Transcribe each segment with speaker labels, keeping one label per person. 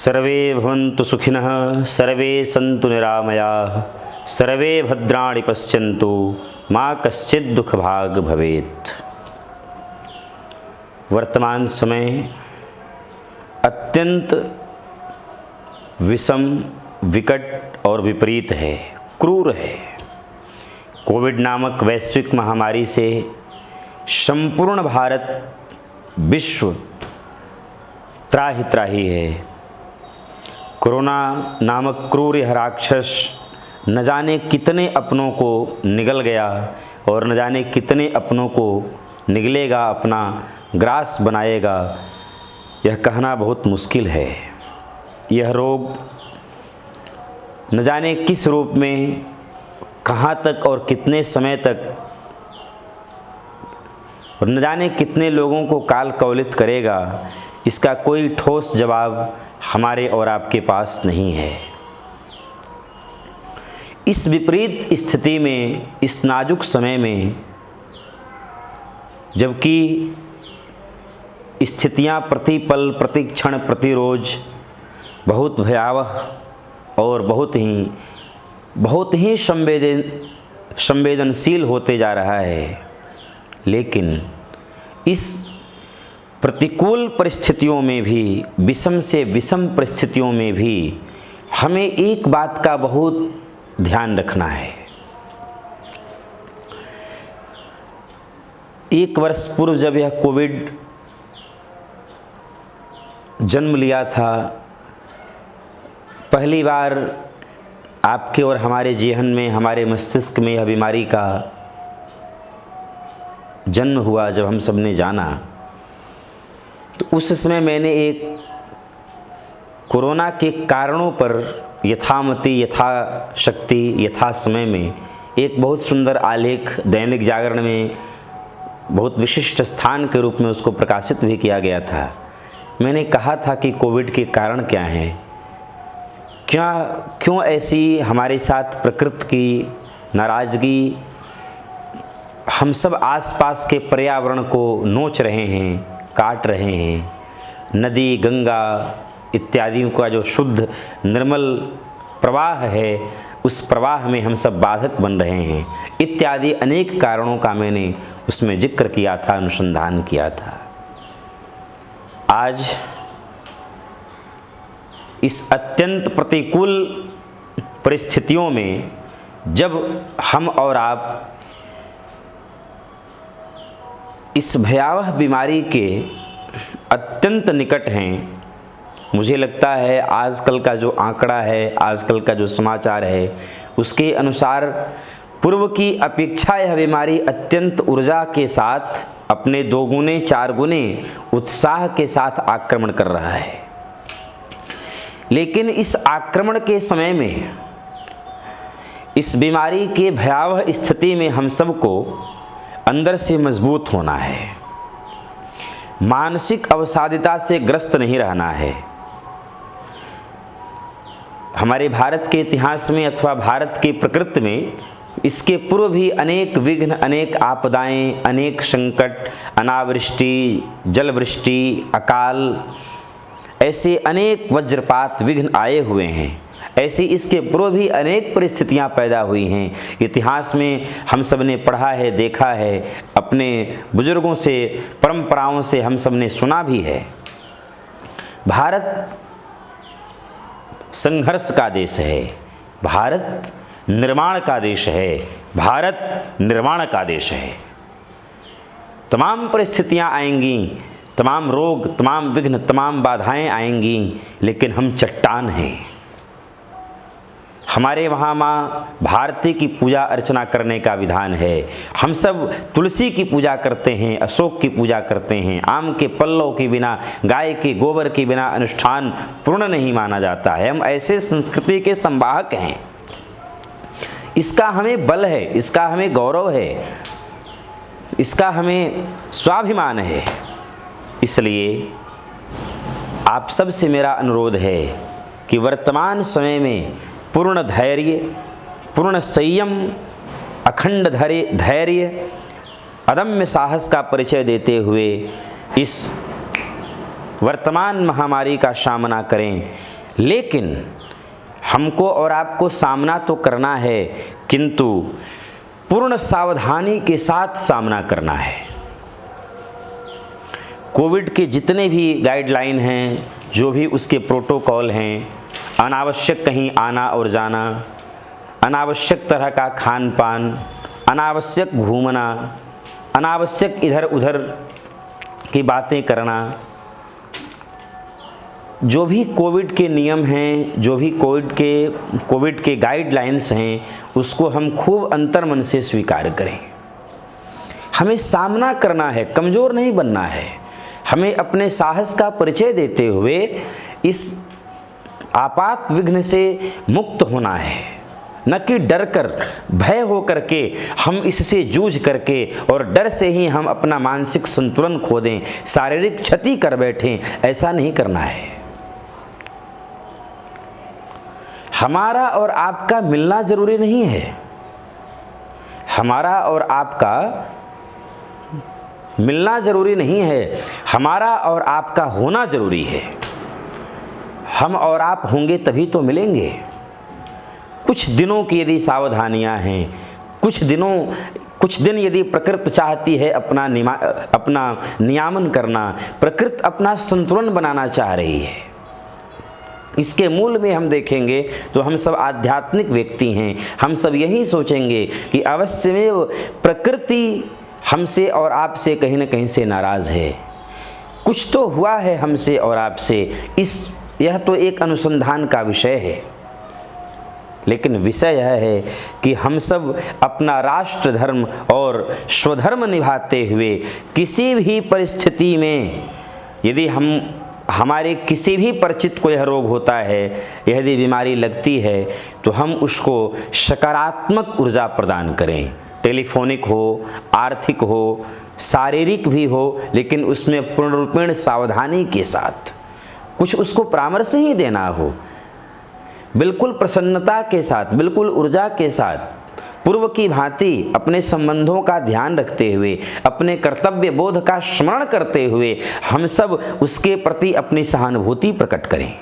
Speaker 1: सर्वे भवन्तु सुखिनः, सर्वे सन्तु निरामयाः, सर्वे भद्राणि पश्यन्तु, मा कश्चित् दुःखभाग् भवेत्। वर्तमान समय अत्यंत विषम, विकट और विपरीत है, क्रूर है। कोविड नामक वैश्विक महामारी से संपूर्ण भारत, विश्व त्राहि त्राहि है। कोरोना नामक क्रूर यह राक्षस न जाने कितने अपनों को निगल गया और न जाने कितने अपनों को निगलेगा, अपना ग्रास बनाएगा, यह कहना बहुत मुश्किल है। यह रोग न जाने किस रूप में, कहाँ तक और कितने समय तक और न जाने कितने लोगों को काल कवलित करेगा, इसका कोई ठोस जवाब हमारे और आपके पास नहीं है। इस विपरीत स्थिति में, इस नाजुक समय में, जबकि स्थितियां प्रति पल, प्रति क्षण, प्रति रोज बहुत भयावह और बहुत ही संवेदनशील होते जा रहा है, लेकिन इस प्रतिकूल परिस्थितियों में भी, विषम से विषम परिस्थितियों में भी हमें एक बात का बहुत ध्यान रखना है। 1 वर्ष पूर्व जब यह कोविड जन्म लिया था, पहली बार आपके और हमारे जेहन में, हमारे मस्तिष्क में यह बीमारी का जन्म हुआ, जब हम सब ने जाना, तो उस समय मैंने एक कोरोना के कारणों पर यथामति, यथाशक्ति, यथा समय में एक बहुत सुंदर आलेख दैनिक जागरण में बहुत विशिष्ट स्थान के रूप में उसको प्रकाशित भी किया गया था। मैंने कहा था कि कोविड के कारण क्या हैं, क्यों ऐसी हमारे साथ प्रकृति की नाराज़गी, हम सब आसपास के पर्यावरण को नोच रहे हैं, काट रहे हैं। नदी, गंगा इत्यादियों का जो शुद्ध निर्मल प्रवाह है, उस प्रवाह में हम सब बाधक बन रहे हैं, इत्यादि अनेक कारणों का मैंने उसमें जिक्र किया था, अनुसंधान किया था। आज इस अत्यंत प्रतिकूल परिस्थितियों में जब हम और आप इस भयावह बीमारी के अत्यंत निकट हैं, मुझे लगता है आजकल का जो आंकड़ा है, आजकल का जो समाचार है, उसके अनुसार पूर्व की अपेक्षा यह बीमारी अत्यंत ऊर्जा के साथ, अपने 2 गुने 4 गुने उत्साह के साथ आक्रमण कर रहा है। लेकिन इस आक्रमण के समय में, इस बीमारी के भयावह स्थिति में हम सबको अंदर से मजबूत होना है, मानसिक अवसादिता से ग्रस्त नहीं रहना है। हमारे भारत के इतिहास में अथवा भारत की प्रकृति में इसके पूर्व भी अनेक विघ्न, अनेक आपदाएं, अनेक संकट, अनावृष्टि, जलवृष्टि, अकाल, ऐसे अनेक वज्रपात, विघ्न आए हुए हैं। ऐसी इसके पूर्व भी अनेक परिस्थितियां पैदा हुई हैं। इतिहास में हम सब ने पढ़ा है, देखा है, अपने बुजुर्गों से, परंपराओं से हम सब ने सुना भी है। भारत संघर्ष का देश है, भारत निर्माण का देश है, भारत निर्माण का देश है। तमाम परिस्थितियां आएंगी, तमाम रोग, तमाम विघ्न, तमाम बाधाएं आएंगी, लेकिन हम चट्टान हैं। हमारे वहाँ माँ भारती की पूजा अर्चना करने का विधान है। हम सब तुलसी की पूजा करते हैं, अशोक की पूजा करते हैं। आम के पल्लव के बिना, गाय के गोबर के बिना अनुष्ठान पूर्ण नहीं माना जाता है। हम ऐसे संस्कृति के संवाहक हैं। इसका हमें बल है, इसका हमें गौरव है, इसका हमें स्वाभिमान है। इसलिए आप सब से मेरा अनुरोध है कि वर्तमान समय में पूर्ण धैर्य, पूर्ण संयम, अखंड धैर्य, अदम्य साहस का परिचय देते हुए इस वर्तमान महामारी का सामना करें। लेकिन हमको और आपको सामना तो करना है, किंतु पूर्ण सावधानी के साथ सामना करना है। कोविड के जितने भी गाइडलाइन हैं, जो भी उसके प्रोटोकॉल हैं, अनावश्यक कहीं आना और जाना, अनावश्यक तरह का खान पान, अनावश्यक घूमना, अनावश्यक इधर उधर की बातें करना, जो भी कोविड के नियम हैं, जो भी कोविड के गाइडलाइंस हैं, उसको हम खूब अंतर्मन से स्वीकार करें। हमें सामना करना है, कमज़ोर नहीं बनना है। हमें अपने साहस का परिचय देते हुए इस आपात विघ्न से मुक्त होना है, न कि डर कर, भय हो करके हम इससे जूझ करके और डर से ही हम अपना मानसिक संतुलन खो दें, शारीरिक क्षति कर बैठें। ऐसा नहीं करना है। हमारा और आपका मिलना जरूरी नहीं है, हमारा और आपका मिलना जरूरी नहीं है, हमारा और आपका होना जरूरी है। हम और आप होंगे तभी तो मिलेंगे। कुछ दिनों की यदि सावधानियां हैं, कुछ दिन यदि प्रकृति चाहती है अपना नियामन करना, प्रकृति अपना संतुलन बनाना चाह रही है, इसके मूल में हम देखेंगे तो हम सब आध्यात्मिक व्यक्ति हैं। हम सब यही सोचेंगे कि अवश्य में प्रकृति हमसे और आपसे कहीं न कहीं से नाराज़ है। कुछ तो हुआ है हमसे और आपसे, यह तो एक अनुसंधान का विषय है। लेकिन विषय यह है कि हम सब अपना राष्ट्र धर्म और स्वधर्म निभाते हुए किसी भी परिस्थिति में, यदि हमारे किसी भी परिचित को यह रोग होता है, यदि बीमारी लगती है, तो हम उसको सकारात्मक ऊर्जा प्रदान करें। टेलीफोनिक हो, आर्थिक हो, शारीरिक भी हो, लेकिन उसमें पूर्ण रूपेण सावधानी के साथ कुछ उसको परामर्श ही देना हो, बिल्कुल प्रसन्नता के साथ, बिल्कुल ऊर्जा के साथ, पूर्व की भांति अपने संबंधों का ध्यान रखते हुए, अपने कर्तव्य बोध का स्मरण करते हुए हम सब उसके प्रति अपनी सहानुभूति प्रकट करें।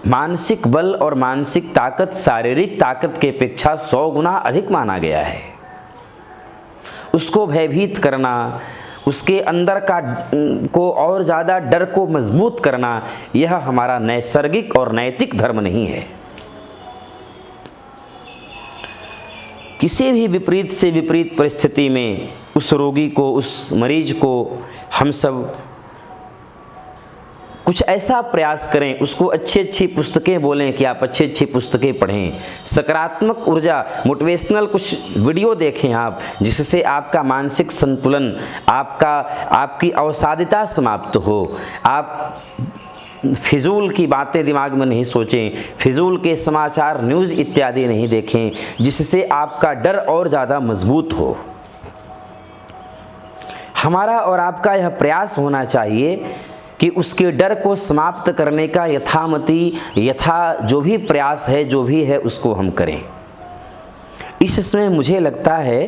Speaker 1: मानसिक बल और मानसिक ताकत शारीरिक ताकत के अपेक्षा 100 गुना अधिक माना गया है। उसको भयभीत करना, उसके अंदर को और ज़्यादा डर को मजबूत करना, यह हमारा नैसर्गिक और नैतिक धर्म नहीं है। किसी भी विपरीत से विपरीत परिस्थिति में उस रोगी को, उस मरीज को हम सब कुछ ऐसा प्रयास करें, उसको अच्छी पुस्तकें बोलें कि आप अच्छी पुस्तकें पढ़ें, सकारात्मक ऊर्जा, मोटिवेशनल कुछ वीडियो देखें आप, जिससे आपका मानसिक संतुलन, आपकी अवसादिता समाप्त हो। आप फिजूल की बातें दिमाग में नहीं सोचें, फिजूल के समाचार, न्यूज़ इत्यादि नहीं देखें, जिससे आपका डर और ज़्यादा मजबूत हो। हमारा और आपका यह प्रयास होना चाहिए कि उसके डर को समाप्त करने का जो भी प्रयास है, जो भी है, उसको हम करें। इस समय मुझे लगता है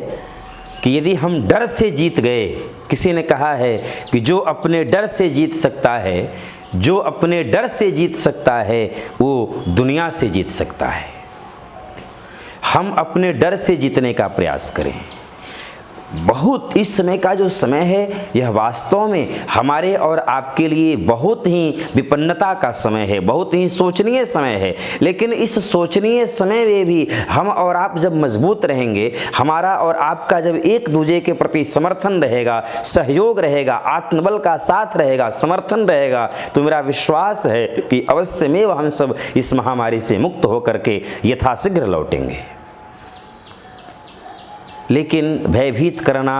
Speaker 1: कि यदि हम डर से जीत गए, किसी ने कहा है कि जो अपने डर से जीत सकता है, जो अपने डर से जीत सकता है, वो दुनिया से जीत सकता है। हम अपने डर से जीतने का प्रयास करें। बहुत इस समय का जो समय है, यह वास्तव में हमारे और आपके लिए बहुत ही विपन्नता का समय है, बहुत ही सोचनीय समय है। लेकिन इस सोचनीय समय में भी हम और आप जब मजबूत रहेंगे, हमारा और आपका जब एक दूसरे के प्रति समर्थन रहेगा, सहयोग रहेगा, आत्मबल का साथ रहेगा, समर्थन रहेगा, तो मेरा विश्वास है कि अवश्य में हम सब इस महामारी से मुक्त होकर के यथाशीघ्र लौटेंगे। लेकिन भयभीत करना,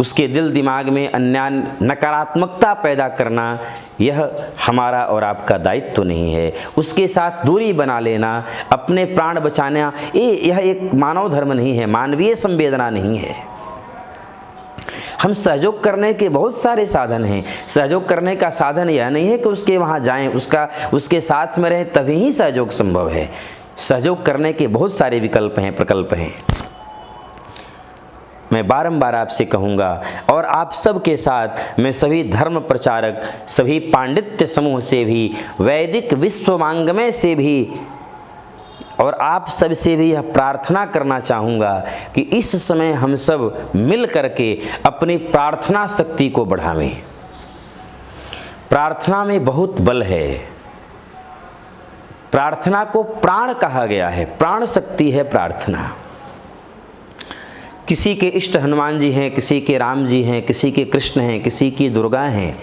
Speaker 1: उसके दिल दिमाग में अन्य नकारात्मकता पैदा करना, यह हमारा और आपका दायित्व तो नहीं है। उसके साथ दूरी बना लेना, अपने प्राण बचाना, यह एक मानव धर्म नहीं है, मानवीय संवेदना नहीं है। हम सहयोग करने के बहुत सारे साधन हैं। सहयोग करने का साधन यह नहीं है कि उसके वहाँ जाएं, उसके साथ में रहें, तभी ही सहयोग संभव है। सहयोग करने के बहुत सारे विकल्प हैं, प्रकल्प हैं। मैं बारंबार आपसे कहूँगा और आप सब के साथ मैं सभी धर्म प्रचारक, सभी पांडित्य समूह से भी, वैदिक विश्वमांगमय से भी और आप सब से भी यह प्रार्थना करना चाहूँगा कि इस समय हम सब मिल करके अपनी प्रार्थना शक्ति को बढ़ावें। प्रार्थना में बहुत बल है। प्रार्थना को प्राण कहा गया है, प्राण शक्ति है प्रार्थना। किसी के इष्ट हनुमान जी हैं, किसी के राम जी हैं, किसी के कृष्ण हैं, किसी की दुर्गा हैं।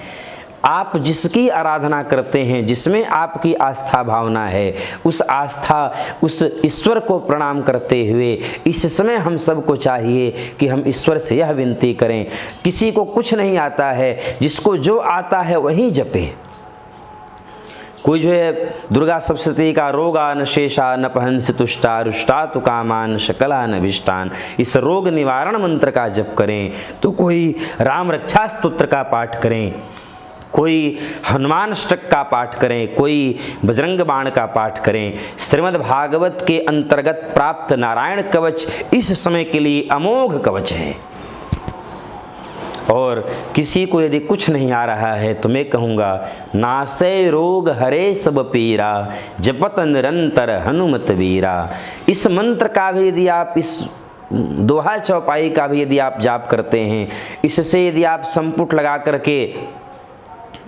Speaker 1: आप जिसकी आराधना करते हैं, जिसमें आपकी आस्था भावना है, उस आस्था, उस ईश्वर को प्रणाम करते हुए इस समय हम सबको चाहिए कि हम ईश्वर से यह विनती करें। किसी को कुछ नहीं आता है, जिसको जो आता है वही जपे। कोई जो है दुर्गा सप्तशती का रोगा न शेषा न पहंस तुष्टा रुष्टा तु कामान शकला न अभिष्टान, इस रोग निवारण मंत्र का जप करें। तो कोई राम रक्षा स्तोत्र का पाठ करें, कोई हनुमान अष्टक का पाठ करें, कोई बजरंग बाण का पाठ करें। श्रीमद् भागवत के अंतर्गत प्राप्त नारायण कवच इस समय के लिए अमोघ कवच है। और किसी को यदि कुछ नहीं आ रहा है तो मैं कहूँगा नासै रोग हरे सब पीरा, जपत निरंतर हनुमत वीरा। इस मंत्र का भी यदि आप, इस दोहा चौपाई का भी यदि आप जाप करते हैं, इससे यदि आप संपुट लगा करके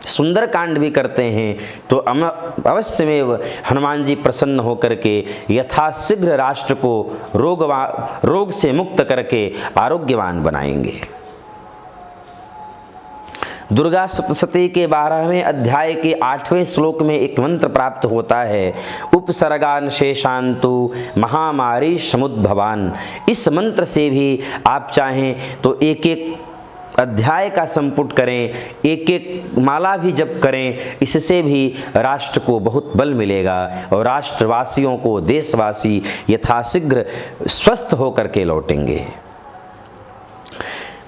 Speaker 1: सुंदरकांड भी करते हैं तो अवश्य में हनुमान जी प्रसन्न होकर के यथाशीघ्र राष्ट्र को रोग से मुक्त करके आरोग्यवान बनाएंगे। दुर्गा सप्तशती के 12वें अध्याय के 8वें श्लोक में एक मंत्र प्राप्त होता है, उपसर्गान शेषांतु महामारी समुद्भवान। इस मंत्र से भी आप चाहें तो एक एक अध्याय का संपुट करें, एक एक माला भी जप करें। इससे भी राष्ट्र को बहुत बल मिलेगा और राष्ट्रवासियों को, देशवासी यथाशीघ्र स्वस्थ होकर के लौटेंगे।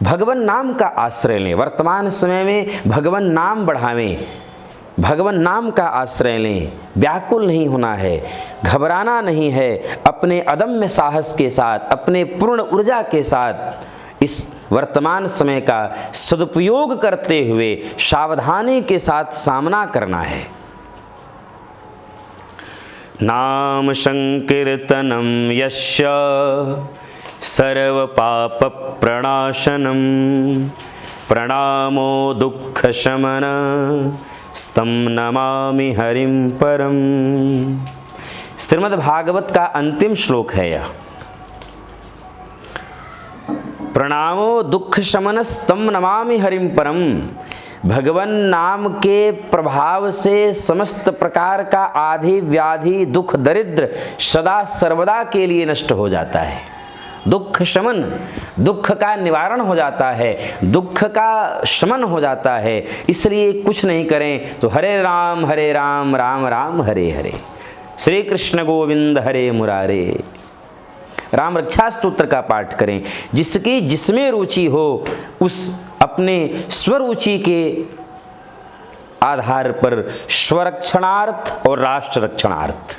Speaker 1: भगवान नाम का आश्रय लें। वर्तमान समय में भगवान नाम बढ़ावें, भगवान नाम का आश्रय लें। व्याकुल नहीं होना है, घबराना नहीं है। अपने अदम्य साहस के साथ, अपने पूर्ण ऊर्जा के साथ इस वर्तमान समय का सदुपयोग करते हुए सावधानी के साथ सामना करना है। नाम संकीर्तनम यस्य सर्व पाप प्रणाशनम, प्रणामो दुख शमन स्तम नमामि हरिम परम। श्रीमद् भागवत का अंतिम श्लोक है यह। प्रणामो दुख शमन स्तम नमामि हरिम परम। भगवान नाम के प्रभाव से समस्त प्रकार का आधि व्याधि दुख दरिद्र सदा सर्वदा के लिए नष्ट हो जाता है। दुख शमन, दुख का निवारण हो जाता है, दुख का शमन हो जाता है। इसलिए कुछ नहीं करें तो हरे राम राम राम हरे हरे, श्री कृष्ण गोविंद हरे मुरारे, राम रक्षा स्तोत्र का पाठ करें। जिसकी जिसमें रुचि हो उस अपने स्वरुचि के आधार पर स्वरक्षणार्थ और राष्ट्र रक्षणार्थ,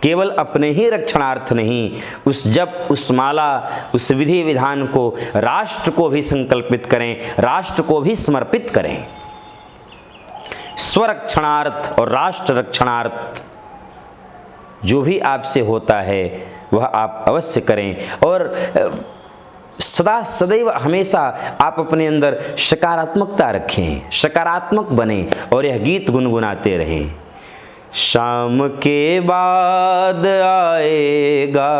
Speaker 1: केवल अपने ही रक्षणार्थ नहीं, उस जप, उस माला, उस विधि विधान को राष्ट्र को भी संकल्पित करें, राष्ट्र को भी समर्पित करें। स्वरक्षणार्थ और राष्ट्र रक्षणार्थ जो भी आपसे होता है वह आप अवश्य करें। और सदा सदैव हमेशा आप अपने अंदर सकारात्मकता रखें, सकारात्मक बने और यह गीत गुनगुनाते रहें। शाम के बाद आएगा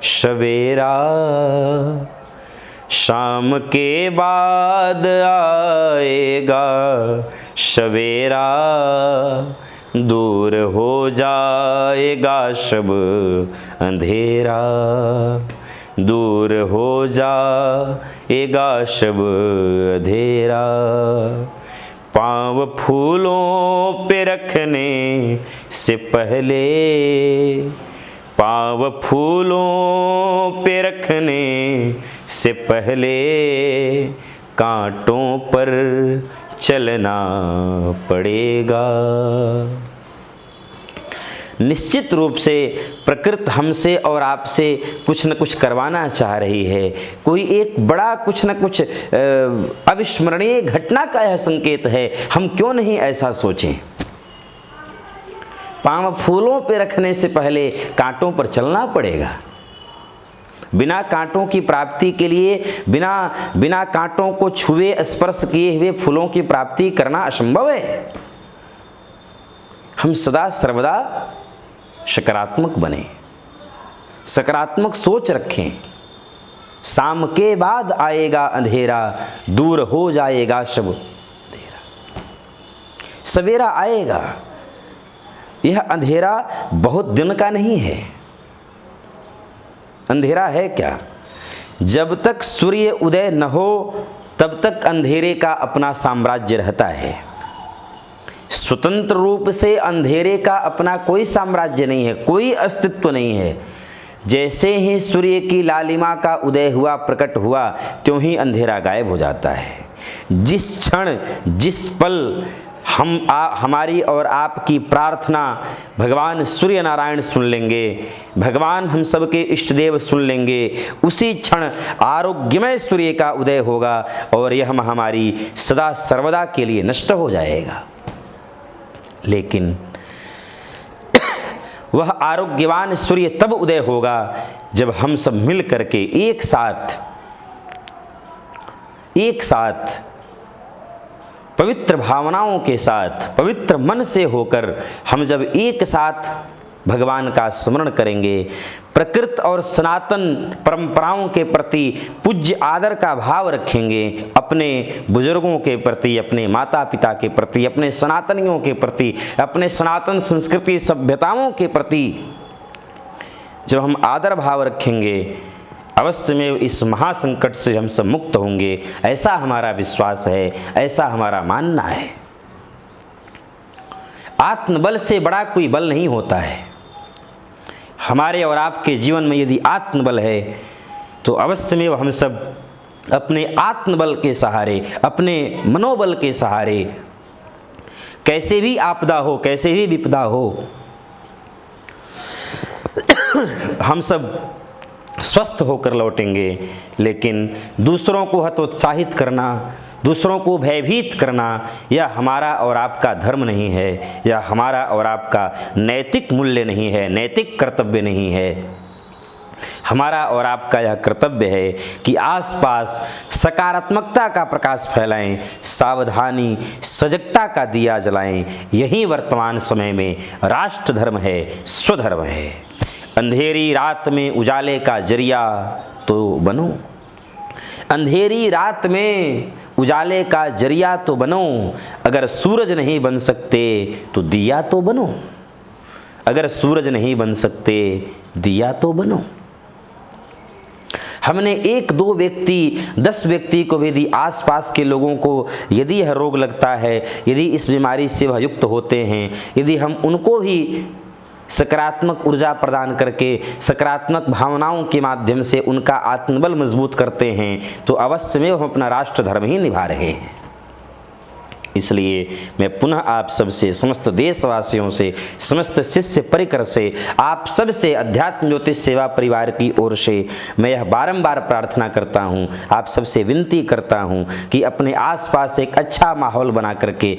Speaker 1: सवेरा, शाम के बाद आएगा सवेरा, दूर हो जाएगा सब अंधेरा, दूर हो जाएगा सब अंधेरा। पाँव फूलों पे रखने से पहले, पाँव फूलों पे रखने से पहले कांटों पर चलना पड़ेगा। निश्चित रूप से प्रकृति हमसे और आपसे कुछ न कुछ करवाना चाह रही है। कोई एक बड़ा कुछ न कुछ अविस्मरणीय घटना का यह संकेत है। हम क्यों नहीं ऐसा सोचें? पाँव फूलों पे रखने से पहले कांटों पर चलना पड़ेगा। बिना कांटों की प्राप्ति के लिए बिना कांटों को छुए स्पर्श किए हुए फूलों की प्राप्ति करना असंभव है। हम सदा सर्वदा सकारात्मक बने, सकारात्मक सोच रखें। शाम के बाद आएगा अंधेरा, दूर हो जाएगा सब अंधेरा। सवेरा आएगा। यह अंधेरा बहुत दिन का नहीं है। अंधेरा है क्या? जब तक सूर्य उदय न हो तब तक अंधेरे का अपना साम्राज्य रहता है। स्वतंत्र रूप से अंधेरे का अपना कोई साम्राज्य नहीं है, कोई अस्तित्व नहीं है। जैसे ही सूर्य की लालिमा का उदय हुआ, प्रकट हुआ, त्यों ही अंधेरा गायब हो जाता है। जिस क्षण जिस पल हमारी और आपकी प्रार्थना भगवान सूर्य नारायण सुन लेंगे, भगवान हम सबके इष्ट देव सुन लेंगे, उसी क्षण आरोग्यमय सूर्य का उदय होगा और यह महामारी सदा सर्वदा के लिए नष्ट हो जाएगा। लेकिन वह आरोग्यवान सूर्य तब उदय होगा जब हम सब मिल करके एक साथ पवित्र भावनाओं के साथ, पवित्र मन से होकर हम जब एक साथ भगवान का स्मरण करेंगे, प्रकृति और सनातन परंपराओं के प्रति पूज्य आदर का भाव रखेंगे, अपने बुजुर्गों के प्रति, अपने माता पिता के प्रति, अपने सनातनियों के प्रति, अपने सनातन संस्कृति सभ्यताओं के प्रति जब हम आदर भाव रखेंगे, अवश्य में इस महासंकट से हम सब मुक्त होंगे। ऐसा हमारा विश्वास है, ऐसा हमारा मानना है। आत्मबल से बड़ा कोई बल नहीं होता है। हमारे और आपके जीवन में यदि आत्मबल है तो अवश्य में हम सब अपने आत्मबल के सहारे, अपने मनोबल के सहारे, कैसे भी आपदा हो, कैसे भी विपदा हो, हम सब स्वस्थ होकर लौटेंगे। लेकिन दूसरों को हतोत्साहित करना, दूसरों को भयभीत करना, यह हमारा और आपका धर्म नहीं है, यह हमारा और आपका नैतिक मूल्य नहीं है, नैतिक कर्तव्य नहीं है। हमारा और आपका यह कर्तव्य है कि आसपास सकारात्मकता का प्रकाश फैलाएं, सावधानी सजगता का दिया जलाएं। यही वर्तमान समय में राष्ट्र धर्म है, स्वधर्म है। अंधेरी रात में उजाले का जरिया तो बनो, अंधेरी रात में उजाले का जरिया तो बनो। अगर सूरज नहीं बन सकते तो दिया तो बनो, अगर सूरज नहीं बन सकते दिया तो बनो। हमने 1-2 व्यक्ति 10 व्यक्ति को भी यदि आसपास के लोगों को यदि यह रोग लगता है, यदि इस बीमारी से वह युक्त होते हैं, यदि हम उनको भी सकारात्मक ऊर्जा प्रदान करके, सकारात्मक भावनाओं के माध्यम से उनका आत्मबल मजबूत करते हैं तो अवश्य में हम अपना राष्ट्र धर्म ही निभा रहे हैं। इसलिए मैं पुनः आप सबसे, समस्त देशवासियों से, समस्त शिष्य परिकर से, आप सब से अध्यात्म ज्योतिष सेवा परिवार की ओर से मैं यह बारंबार प्रार्थना करता हूँ, आप सबसे विनती करता हूँ कि अपने आसपास एक अच्छा माहौल बना करके